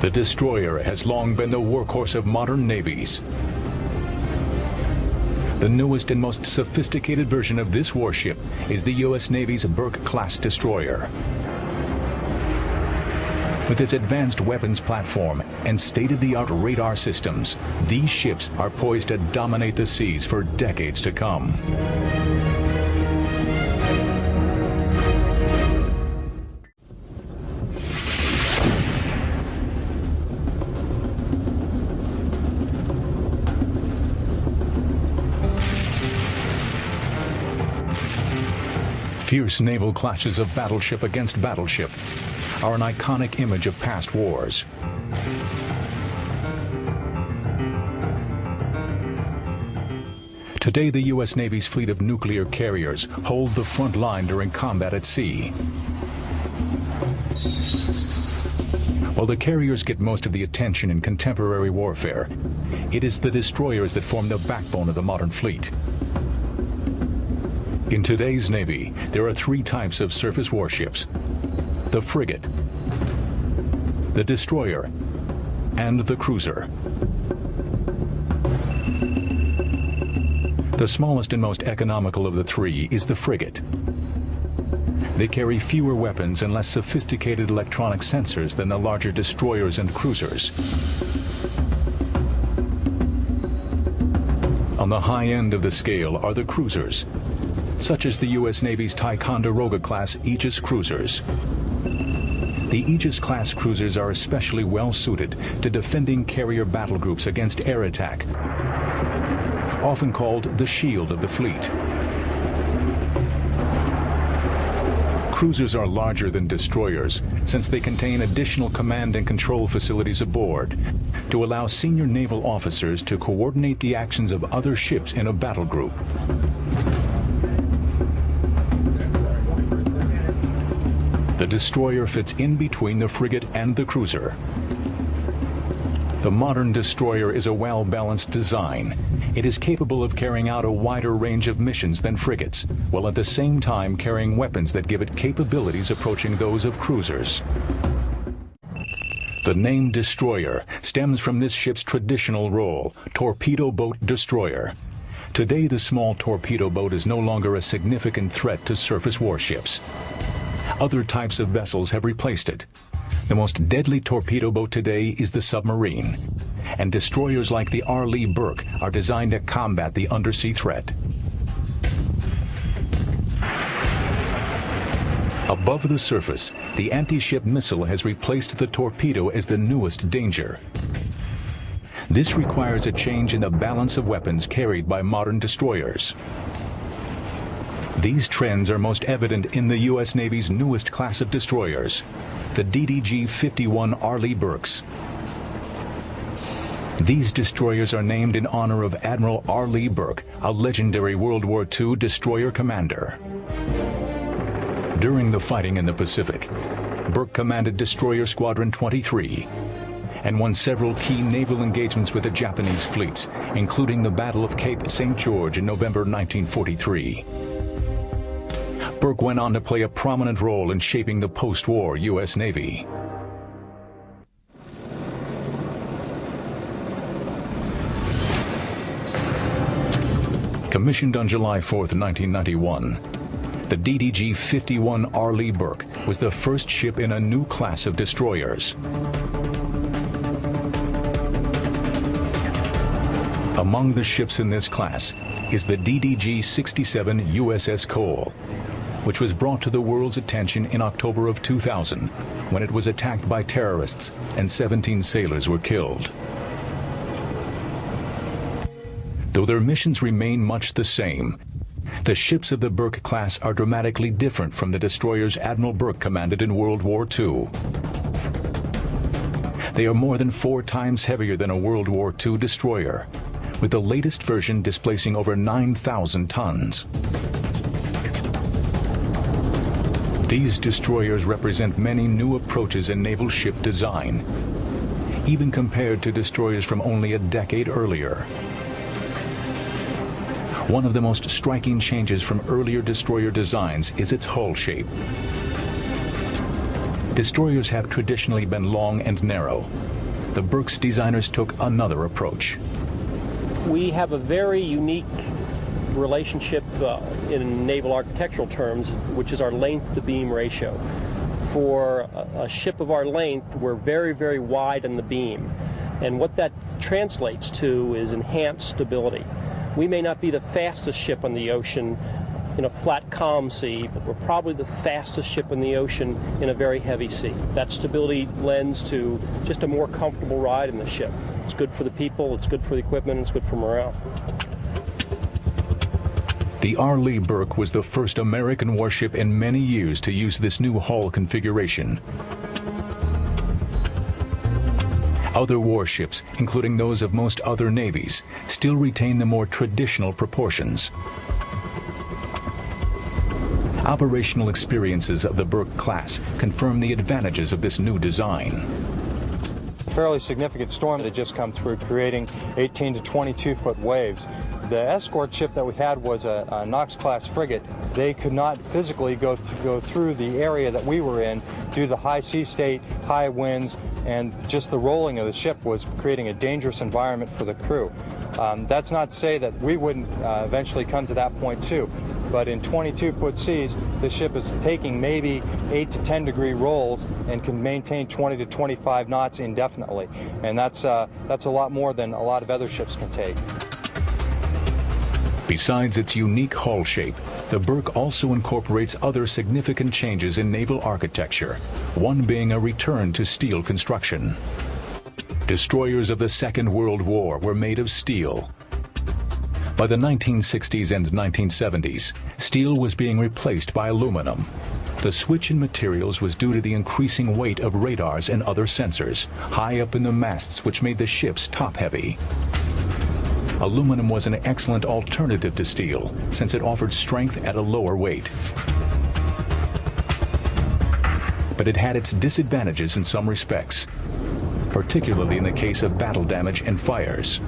The destroyer has long been the workhorse of modern navies. The newest and most sophisticated version of this warship is the U.S. Navy's Burke Class destroyer. With its advanced weapons platform and state-of-the-art radar systems, these ships are poised to dominate the seas for decades to come. Fierce naval clashes of battleship against battleship are an iconic image of past wars. Today, the U.S. Navy's fleet of nuclear carriers hold the front line during combat at sea. While the carriers get most of the attention in contemporary warfare, it is the destroyers that form the backbone of the modern fleet. In today's Navy, there are three types of surface warships: the frigate, the destroyer, and the cruiser. The smallest and most economical of the three is the frigate. They carry fewer weapons and less sophisticated electronic sensors than the larger destroyers and cruisers. On the high end of the scale are the cruisers, such as the U.S. Navy's Ticonderoga class Aegis cruisers. The Aegis class cruisers are especially well suited to defending carrier battle groups against air attack, often called the shield of the fleet. Cruisers are larger than destroyers since they contain additional command and control facilities aboard to allow senior naval officers to coordinate the actions of other ships in a battle group. The destroyer fits in between the frigate and the cruiser. The modern destroyer is a well-balanced design. It is capable of carrying out a wider range of missions than frigates, while at the same time carrying weapons that give it capabilities approaching those of cruisers. The name destroyer stems from this ship's traditional role, torpedo boat destroyer. Today, the small torpedo boat is no longer a significant threat to surface warships. Other types of vessels have replaced it. The most deadly torpedo boat today is the submarine, and destroyers like the Arleigh Burke are designed to combat the undersea threat. Above the surface, the anti-ship missile has replaced the torpedo as the newest danger. This requires a change in the balance of weapons carried by modern destroyers. These trends are most evident in the U.S. Navy's newest class of destroyers, the DDG-51 Arleigh Burkes. These destroyers are named in honor of Admiral Arleigh Burke, a legendary World War II destroyer commander. During the fighting in the Pacific, Burke commanded Destroyer Squadron 23 and won several key naval engagements with the Japanese fleets, including the Battle of Cape St. George in November 1943. Burke went on to play a prominent role in shaping the post-war U.S. Navy. Commissioned on July 4, 1991, the DDG-51 Arleigh Burke was the first ship in a new class of destroyers. Among the ships in this class is the DDG-67 USS Cole, which was brought to the world's attention in October of 2000, when it was attacked by terrorists and 17 sailors were killed. Though their missions remain much the same, the ships of the Burke class are dramatically different from the destroyers Admiral Burke commanded in World War II. They are more than 4 times heavier than a World War II destroyer, with the latest version displacing over 9,000 tons. These destroyers represent many new approaches in naval ship design, even compared to destroyers from only a decade earlier. One of the most striking changes from earlier destroyer designs is its hull shape. Destroyers have traditionally been long and narrow. The Burke's designers took another approach. We have a very unique relationship in naval architectural terms, which is our length to beam ratio. For a ship of our length, we're very, very wide in the beam. And what that translates to is enhanced stability. We may not be the fastest ship on the ocean in a flat, calm sea, but we're probably the fastest ship in the ocean in a very heavy sea. That stability lends to just a more comfortable ride in the ship. It's good for the people, it's good for the equipment, it's good for morale. The Arleigh Burke was the first American warship in many years to use this new hull configuration. Other warships, including those of most other navies, still retain the more traditional proportions. Operational experiences of the Burke class confirm the advantages of this new design. Fairly significant storm that had just come through, creating 18 to 22-foot waves. The escort ship that we had was a Knox-class frigate. They could not physically go through the area that we were in due to the high sea state, high winds, and just the rolling of the ship was creating a dangerous environment for the crew. That's not to say that we wouldn't eventually come to that point too, but in 22-foot seas, the ship is taking maybe 8 to 10 degree rolls and can maintain 20 to 25 knots indefinitely, and that's a lot more than a lot of other ships can take. Besides its unique hull shape, the Burke also incorporates other significant changes in naval architecture, one being a return to steel construction. Destroyers of the Second World War were made of steel. By the 1960s and 1970s, steel was being replaced by aluminum. The switch in materials was due to the increasing weight of radars and other sensors, high up in the masts, which made the ships top-heavy. Aluminum was an excellent alternative to steel, since it offered strength at a lower weight. But it had its disadvantages in some respects, particularly in the case of battle damage and fires.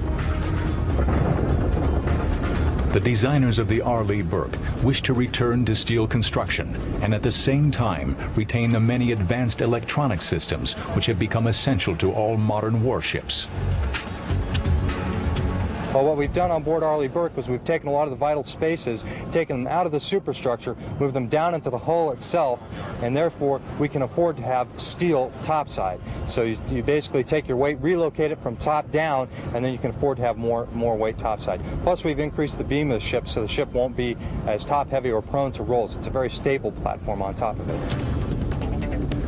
The designers of the Arleigh Burke wished to return to steel construction and at the same time retain the many advanced electronic systems which have become essential to all modern warships. Well, what we've done on board Arleigh Burke was we've taken a lot of the vital spaces, taken them out of the superstructure, moved them down into the hull itself, and therefore we can afford to have steel topside. So you basically take your weight, relocate it from top down, and then you can afford to have more weight topside. Plus we've increased the beam of the ship so the ship won't be as top heavy or prone to rolls. It's a very stable platform on top of it.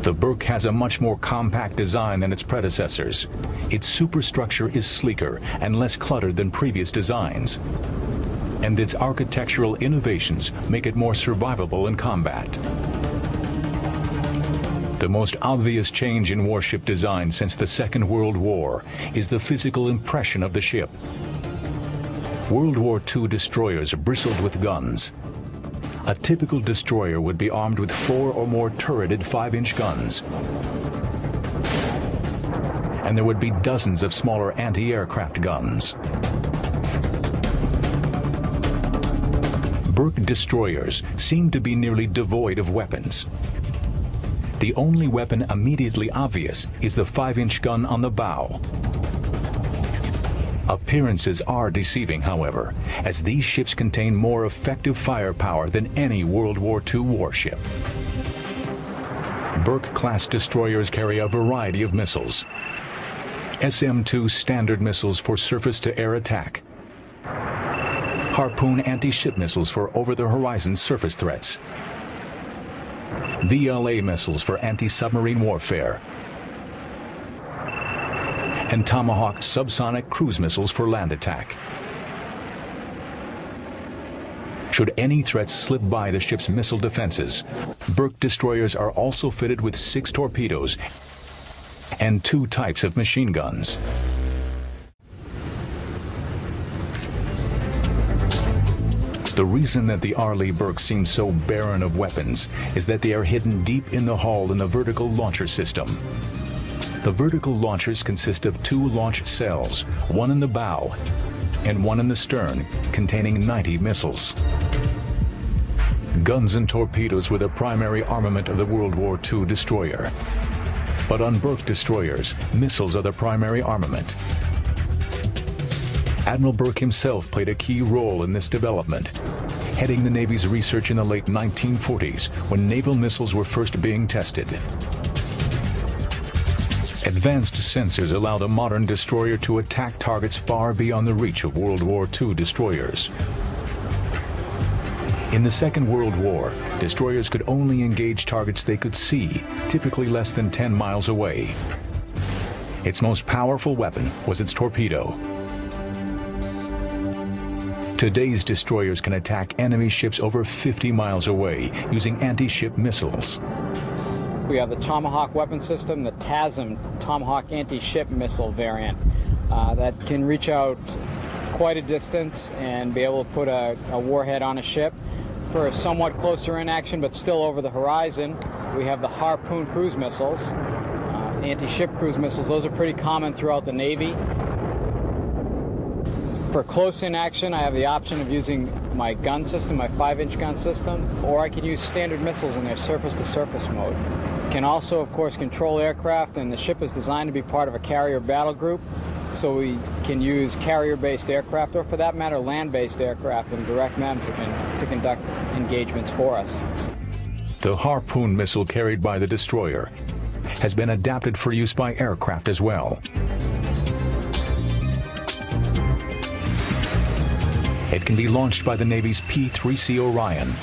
The Burke has a much more compact design than its predecessors. Its superstructure is sleeker and less cluttered than previous designs. And its architectural innovations make it more survivable in combat. The most obvious change in warship design since the Second World War is the physical impression of the ship. World War II destroyers bristled with guns. A typical destroyer would be armed with 4 or more turreted 5-inch guns. And there would be dozens of smaller anti-aircraft guns. Burke destroyers seem to be nearly devoid of weapons. The only weapon immediately obvious is the 5-inch gun on the bow. Appearances are deceiving, however, as these ships contain more effective firepower than any World War II warship. Burke-class destroyers carry a variety of missiles. SM-2 Standard missiles for surface-to-air attack. Harpoon anti-ship missiles for over-the-horizon surface threats. VLA missiles for anti-submarine warfare. And Tomahawk subsonic cruise missiles for land attack. Should any threats slip by the ship's missile defenses, Burke destroyers are also fitted with 6 torpedoes and 2 types of machine guns. The reason that the Arleigh Burke seems so barren of weapons is that they are hidden deep in the hull in the vertical launcher system. The vertical launchers consist of 2 launch cells, one in the bow and one in the stern, containing 90 missiles. Guns and torpedoes were the primary armament of the World War II destroyer. But on Burke destroyers, missiles are the primary armament. Admiral Burke himself played a key role in this development, heading the Navy's research in the late 1940s when naval missiles were first being tested. Advanced sensors allow the modern destroyer to attack targets far beyond the reach of World War II destroyers. In the Second World War, destroyers could only engage targets they could see, typically less than 10 miles away. Its most powerful weapon was its torpedo. Today's destroyers can attack enemy ships over 50 miles away using anti-ship missiles. We have the Tomahawk weapon system, the TASM, Tomahawk anti-ship missile variant, that can reach out quite a distance and be able to put a warhead on a ship. For a somewhat closer in action, but still over the horizon, we have the Harpoon cruise missiles, anti-ship cruise missiles. Those are pretty common throughout the Navy. For close in action, I have the option of using my gun system, my 5-inch gun system, or I can use standard missiles in their surface-to-surface mode. Can also, of course, control aircraft, and the ship is designed to be part of a carrier battle group, so we can use carrier-based aircraft, or for that matter, land-based aircraft, and direct them to conduct engagements for us. The Harpoon missile carried by the destroyer has been adapted for use by aircraft as well. It can be launched by the Navy's P-3C Orion,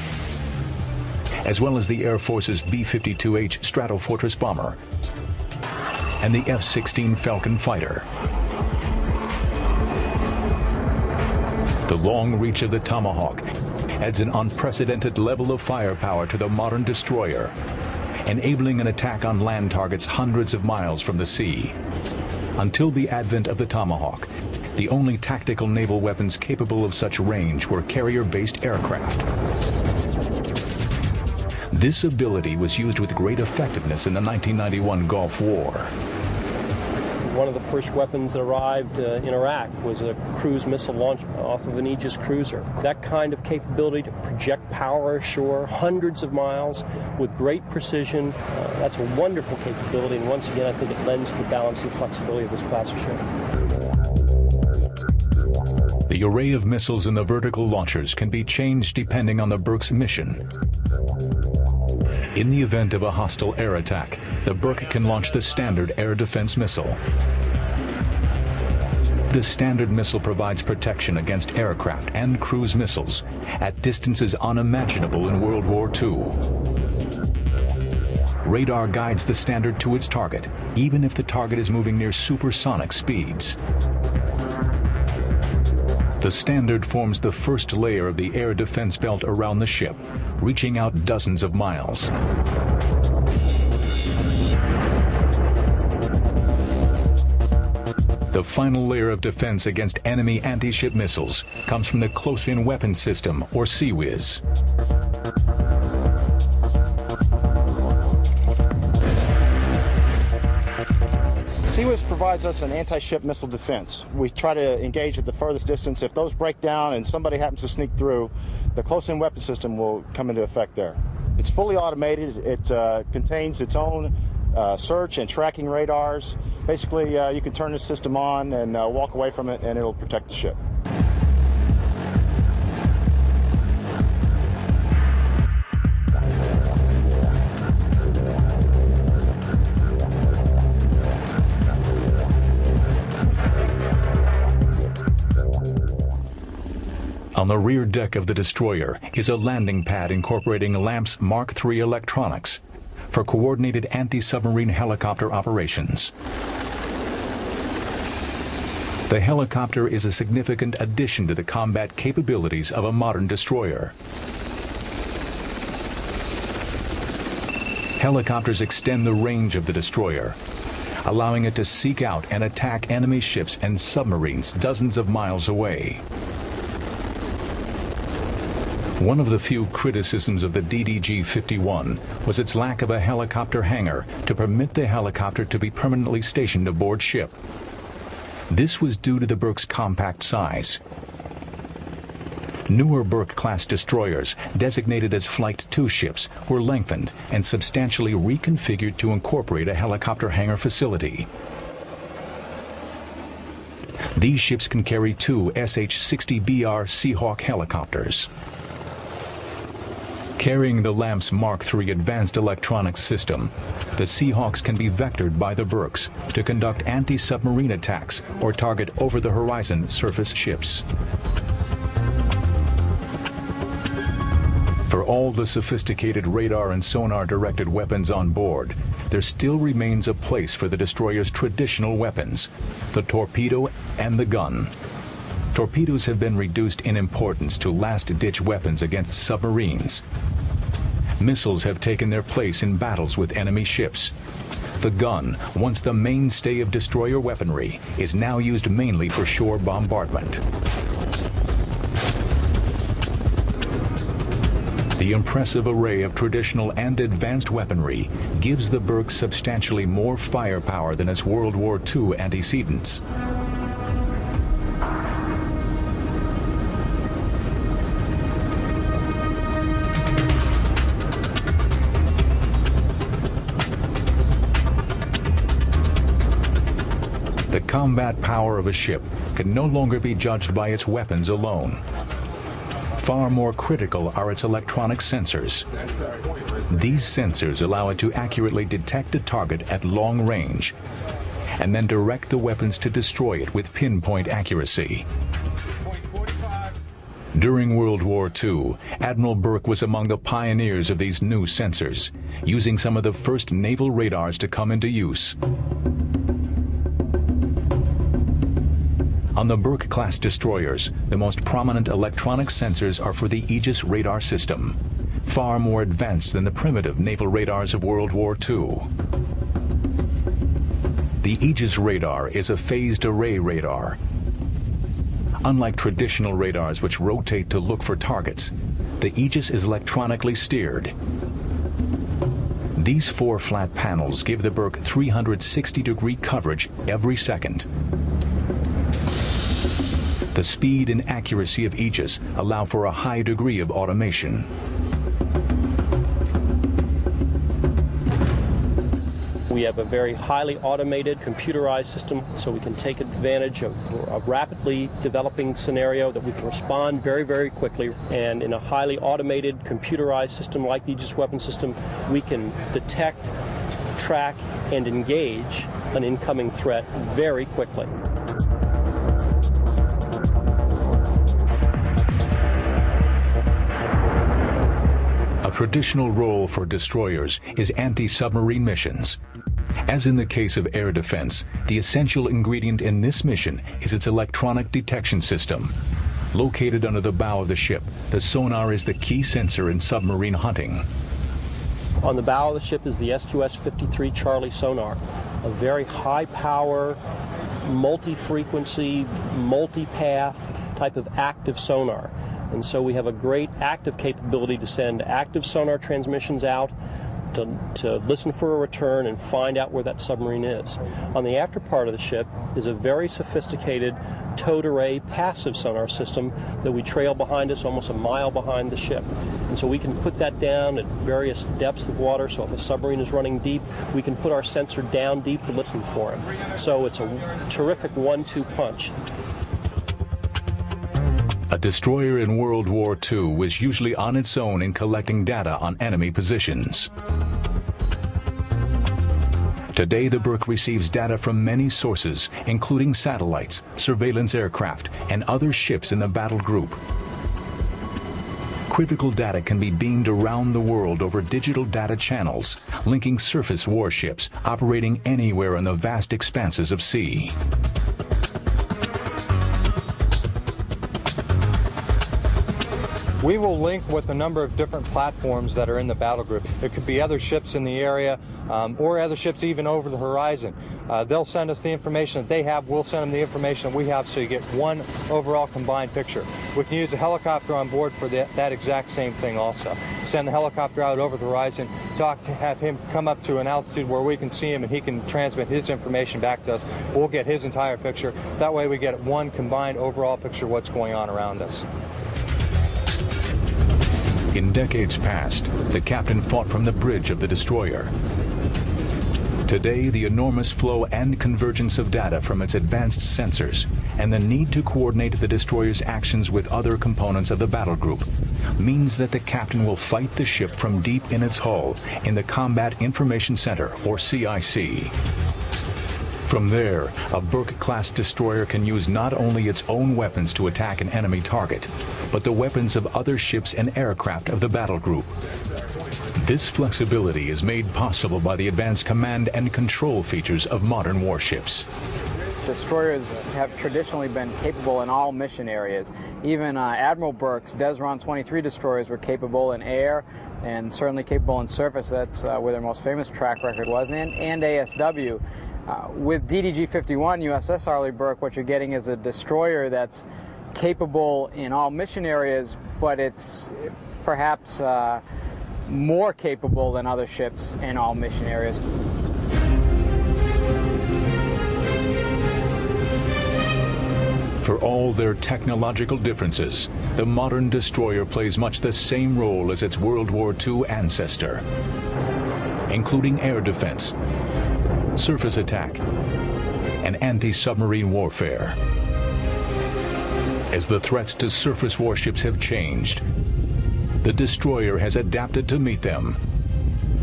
as well as the Air Force's B-52H Stratofortress bomber and the F-16 Falcon fighter. The long reach of the Tomahawk adds an unprecedented level of firepower to the modern destroyer, enabling an attack on land targets hundreds of miles from the sea. Until the advent of the Tomahawk, the only tactical naval weapons capable of such range were carrier-based aircraft. This ability was used with great effectiveness in the 1991 Gulf War. One of the first weapons that arrived in Iraq was a cruise missile launched off of an Aegis cruiser. That kind of capability to project power ashore hundreds of miles with great precision, that's a wonderful capability, and once again I think it lends to the balance and flexibility of this class of ship. The array of missiles in the vertical launchers can be changed depending on the Burke's mission. In the event of a hostile air attack, the Burke can launch the standard air defense missile. The standard missile provides protection against aircraft and cruise missiles at distances unimaginable in World War II. Radar guides the standard to its target, even if the target is moving near supersonic speeds. The standard forms the first layer of the air defense belt around the ship, reaching out dozens of miles. The final layer of defense against enemy anti-ship missiles comes from the Close-In Weapon System, or CWIS. CWIS provides us an anti-ship missile defense. We try to engage at the furthest distance. If those break down and somebody happens to sneak through, the close-in weapon system will come into effect there. It's fully automated. It contains its own search and tracking radars. Basically, you can turn the system on and walk away from it, and it'll protect the ship. On the rear deck of the destroyer is a landing pad incorporating LAMP's Mark III electronics for coordinated anti-submarine helicopter operations. The helicopter is a significant addition to the combat capabilities of a modern destroyer. Helicopters extend the range of the destroyer, allowing it to seek out and attack enemy ships and submarines dozens of miles away. One of the few criticisms of the DDG-51 was its lack of a helicopter hangar to permit the helicopter to be permanently stationed aboard ship. This was due to the Burke's compact size. Newer Burke Class destroyers, designated as Flight 2 ships, were lengthened and substantially reconfigured to incorporate a helicopter hangar facility. These ships can carry 2 SH-60BR Seahawk helicopters. Carrying the LAMP's Mark III advanced electronics system, the Seahawks can be vectored by the Burkes to conduct anti-submarine attacks or target over-the-horizon surface ships. For all the sophisticated radar and sonar-directed weapons on board, there still remains a place for the destroyer's traditional weapons, the torpedo and the gun. Torpedoes have been reduced in importance to last-ditch weapons against submarines. Missiles have taken their place in battles with enemy ships. The gun, once the mainstay of destroyer weaponry, is now used mainly for shore bombardment. The impressive array of traditional and advanced weaponry gives the Burke substantially more firepower than its World War II antecedents. The combat power of a ship can no longer be judged by its weapons alone. Far more critical are its electronic sensors. These sensors allow it to accurately detect a target at long range and then direct the weapons to destroy it with pinpoint accuracy. During World War II, Admiral Burke was among the pioneers of these new sensors, using some of the first naval radars to come into use. On the Burke Class destroyers, the most prominent electronic sensors are for the Aegis radar system, far more advanced than the primitive naval radars of World War II. The Aegis radar is a phased array radar. Unlike traditional radars which rotate to look for targets, the Aegis is electronically steered. These 4 flat panels give the Burke 360-degree coverage every second. The speed and accuracy of Aegis allow for a high degree of automation. We have a very highly automated, computerized system, so we can take advantage of a rapidly developing scenario that we can respond very, very quickly. And in a highly automated, computerized system like the Aegis weapon system, we can detect, track, and engage an incoming threat very quickly. A traditional role for destroyers is anti-submarine missions. As in the case of air defense, the essential ingredient in this mission is its electronic detection system. Located under the bow of the ship, the sonar is the key sensor in submarine hunting. On the bow of the ship is the SQS-53 Charlie sonar, a very high-power, multi-frequency, multi-path type of active sonar. And so we have a great active capability to send active sonar transmissions out to listen for a return and find out where that submarine is. On the after part of the ship is a very sophisticated towed array passive sonar system that we trail behind us almost a mile behind the ship. And so we can put that down at various depths of water, so if a submarine is running deep, we can put our sensor down deep to listen for him. So it's a terrific 1-2 punch. A destroyer in World War II was usually on its own in collecting data on enemy positions. Today, the Burke receives data from many sources, including satellites, surveillance aircraft, and other ships in the battle group. Critical data can be beamed around the world over digital data channels, linking surface warships operating anywhere in the vast expanses of sea. We will link with a number of different platforms that are in the battle group. It could be other ships in the area or other ships even over the horizon. They'll send us the information that they have. We'll send them the information that we have, so you get one overall combined picture. We can use a helicopter on board for that exact same thing also. Send the helicopter out over the horizon, have him come up to an altitude where we can see him and he can transmit his information back to us. We'll get his entire picture. That way we get one combined overall picture of what's going on around us. In decades past, the captain fought from the bridge of the destroyer. Today, the enormous flow and convergence of data from its advanced sensors and the need to coordinate the destroyer's actions with other components of the battle group means that the captain will fight the ship from deep in its hull in the Combat Information Center, or CIC. From there, a Burke Class destroyer can use not only its own weapons to attack an enemy target, but the weapons of other ships and aircraft of the battle group. This flexibility is made possible by the advanced command and control features of modern warships. Destroyers have traditionally been capable in all mission areas. Even Admiral Burke's Desron 23 destroyers were capable in air and certainly capable in surface. That's where their most famous track record was, and ASW. With DDG-51 USS Arleigh Burke, what you're getting is a destroyer that's capable in all mission areas, but it's perhaps more capable than other ships in all mission areas. For all their technological differences, the modern destroyer plays much the same role as its World War II ancestor, including air defense, surface attack, and anti-submarine warfare. As the threats to surface warships have changed, the destroyer has adapted to meet them.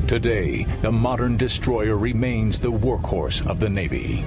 Today, the modern destroyer remains the workhorse of the Navy.